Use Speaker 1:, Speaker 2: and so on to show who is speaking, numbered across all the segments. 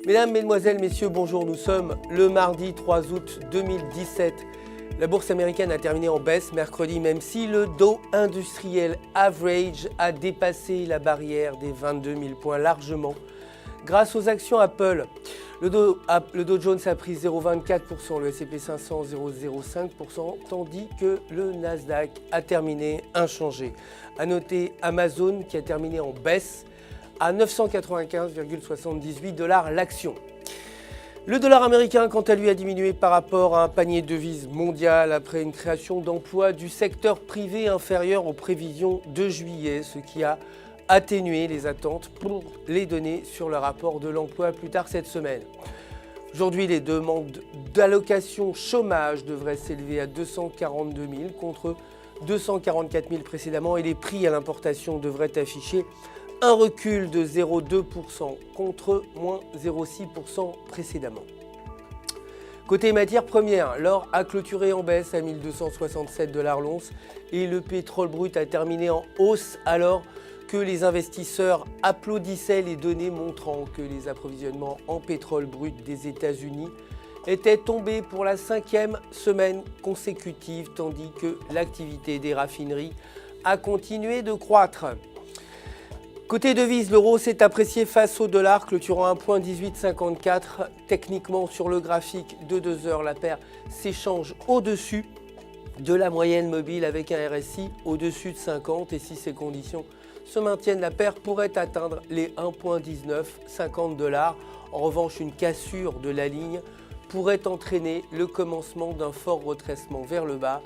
Speaker 1: Mesdames, Mesdemoiselles, Messieurs, bonjour, nous sommes le mardi 3 août 2017. La bourse américaine a terminé en baisse mercredi, même si le Dow Industrial Average a dépassé la barrière des 22 000 points largement. Grâce aux actions Apple, le Dow Jones a pris 0,24%, le S&P 500 0,05%, tandis que le Nasdaq a terminé inchangé. A noter Amazon qui a terminé en baisse à 995,78 $ l'action. Le dollar américain, quant à lui, a diminué par rapport à un panier de devises mondial après une création d'emplois du secteur privé inférieure aux prévisions de juillet, ce qui a atténué les attentes pour les données sur le rapport de l'emploi plus tard cette semaine. Aujourd'hui, les demandes d'allocation chômage devraient s'élever à 242 000 contre 244 000 précédemment et les prix à l'importation devraient afficher un recul de 0,2% contre moins 0,6% précédemment. Côté matières premières, l'or a clôturé en baisse à 1267 $ l'once et le pétrole brut a terminé en hausse alors que les investisseurs applaudissaient les données montrant que les approvisionnements en pétrole brut des États-Unis étaient tombés pour la 5e semaine consécutive tandis que l'activité des raffineries a continué de croître. Côté devise, l'euro s'est apprécié face au dollar, clôturant à 1,1854. Techniquement, sur le graphique de 2 heures, la paire s'échange au-dessus de la moyenne mobile avec un RSI au-dessus de 50. Et si ces conditions se maintiennent, la paire pourrait atteindre les 1,1950 $. En revanche, une cassure de la ligne pourrait entraîner le commencement d'un fort retracement vers le bas,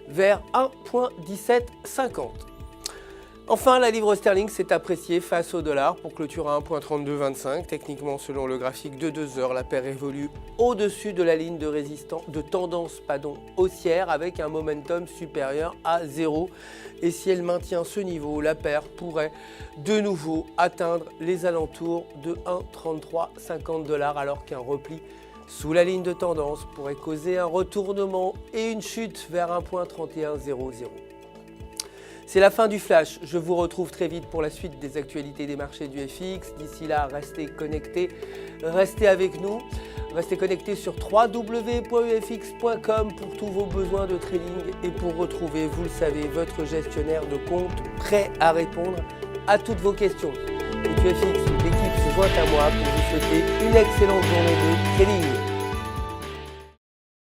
Speaker 1: vers 1,1750. Enfin, la livre sterling s'est appréciée face au dollar pour clôturer à 1,3225. Techniquement, selon le graphique de 2 heures, la paire évolue au-dessus de la ligne de tendance haussière avec un momentum supérieur à 0. Et si elle maintient ce niveau, la paire pourrait de nouveau atteindre les alentours de 1,3350 $ alors qu'un repli sous la ligne de tendance pourrait causer un retournement et une chute vers 1,3100. C'est la fin du flash. Je vous retrouve très vite pour la suite des actualités des marchés du FX. D'ici là, restez connectés, restez avec nous. Restez connectés sur www.ufx.com pour tous vos besoins de trading et pour retrouver, vous le savez, votre gestionnaire de compte prêt à répondre à toutes vos questions. Et UFX, l'équipe se joint à moi pour vous souhaiter une excellente journée de trading.